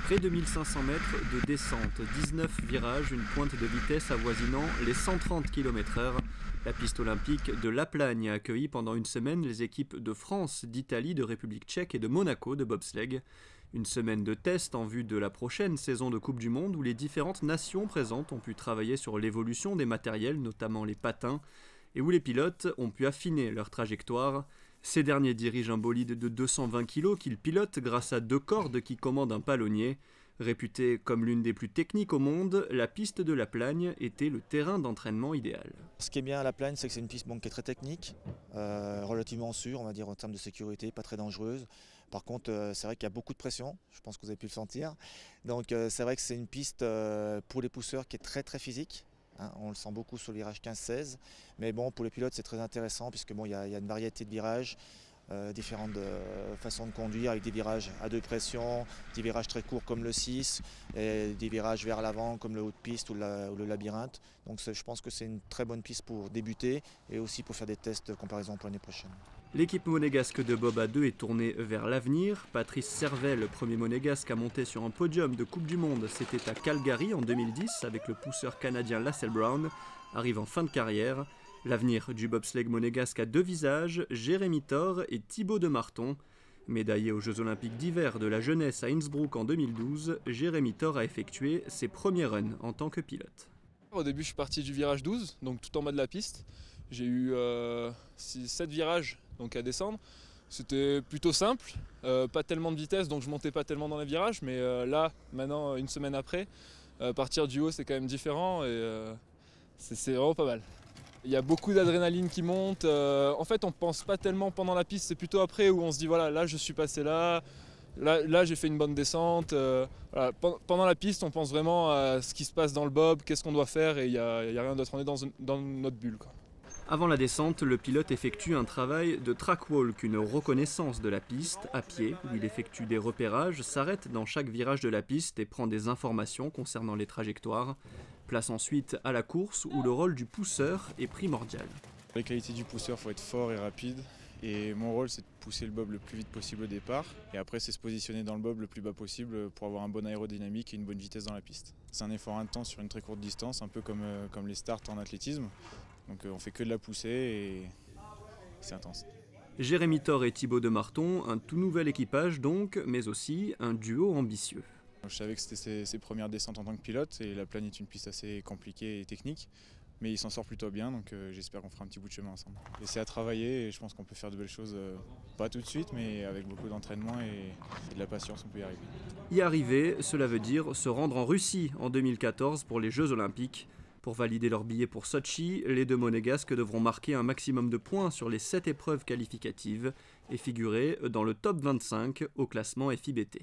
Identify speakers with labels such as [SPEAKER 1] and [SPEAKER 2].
[SPEAKER 1] Près de 1500 mètres de descente, 19 virages, une pointe de vitesse avoisinant les 130 km/h. La piste olympique de La Plagne a accueilli pendant une semaine les équipes de France, d'Italie, de République tchèque et de Monaco de bobsleigh. Une semaine de test en vue de la prochaine saison de Coupe du Monde où les différentes nations présentes ont pu travailler sur l'évolution des matériels, notamment les patins, et où les pilotes ont pu affiner leur trajectoire. Ces derniers dirigent un bolide de 220 kg qu'ils pilotent grâce à 2 cordes qui commandent un palonnier. Réputée comme l'une des plus techniques au monde, la piste de La Plagne était le terrain d'entraînement idéal.
[SPEAKER 2] Ce qui est bien à La Plagne, c'est que c'est une piste qui est très technique, relativement sûre, on va dire en termes de sécurité, pas très dangereuse. Par contre, c'est vrai qu'il y a beaucoup de pression, je pense que vous avez pu le sentir. Donc c'est vrai que c'est une piste pour les pousseurs qui est très physique. Hein, on le sent beaucoup sur le virage 15-16, mais bon, pour les pilotes c'est très intéressant puisque bon, y a une variété de virages, différentes façons de conduire avec des virages à 2 pressions, des virages très courts comme le 6, et des virages vers l'avant comme le haut de piste ou le labyrinthe. Donc je pense que c'est une très bonne piste pour débuter et aussi pour faire des tests de comparaison pour l'année prochaine.
[SPEAKER 1] L'équipe monégasque de bob à 2 est tournée vers l'avenir. Patrice Servet, le premier monégasque à monter sur un podium de Coupe du Monde, c'était à Calgary en 2010 avec le pousseur canadien Lassell Brown, arrive en fin de carrière. L'avenir du bobsleigh monégasque a 2 visages, Jérémy Thor et Thibaut de Marton. Médaillé aux Jeux Olympiques d'hiver de la jeunesse à Innsbruck en 2012, Jérémy Thor a effectué ses premiers runs en tant que pilote.
[SPEAKER 3] Au début, je suis parti du virage 12, donc tout en bas de la piste. J'ai eu 7 virages donc à descendre. C'était plutôt simple, pas tellement de vitesse, donc je montais pas tellement dans les virages. Mais là, maintenant, une semaine après, partir du haut, c'est quand même différent et c'est vraiment pas mal. Il y a beaucoup d'adrénaline qui monte. En fait, on pense pas tellement pendant la piste, c'est plutôt après où on se dit voilà, là je suis passé là. Là j'ai fait une bonne descente. Voilà. Pendant la piste, on pense vraiment à ce qui se passe dans le bob, qu'est-ce qu'on doit faire, et il n'y a rien d'autre, on est dans notre bulle, quoi.
[SPEAKER 1] Avant la descente, le pilote effectue un travail de track walk, une reconnaissance de la piste à pied, où il effectue des repérages, s'arrête dans chaque virage de la piste et prend des informations concernant les trajectoires. Place ensuite à la course où le rôle du pousseur est primordial.
[SPEAKER 4] Les qualités du pousseur, il faut être fort et rapide. Et mon rôle, c'est de pousser le bob le plus vite possible au départ. Et après, c'est se positionner dans le bob le plus bas possible pour avoir un bon aérodynamique et une bonne vitesse dans la piste. C'est un effort intense sur une très courte distance, un peu comme les starts en athlétisme. Donc on fait que de la poussée et c'est intense.
[SPEAKER 1] Jérémy Thor et Thibaut de Marton, un tout nouvel équipage donc, mais aussi un duo ambitieux.
[SPEAKER 4] Je savais que c'était ses premières descentes en tant que pilote et La Plagne est une piste assez compliquée et technique. Mais il s'en sort plutôt bien, donc j'espère qu'on fera un petit bout de chemin ensemble. Et c'est à travailler et je pense qu'on peut faire de belles choses, pas tout de suite, mais avec beaucoup d'entraînement et de la patience, on peut y arriver.
[SPEAKER 1] Y arriver, cela veut dire se rendre en Russie en 2014 pour les Jeux Olympiques. Pour valider leur billet pour Sochi, les 2 monégasques devront marquer un maximum de points sur les 7 épreuves qualificatives et figurer dans le top 25 au classement FIBT.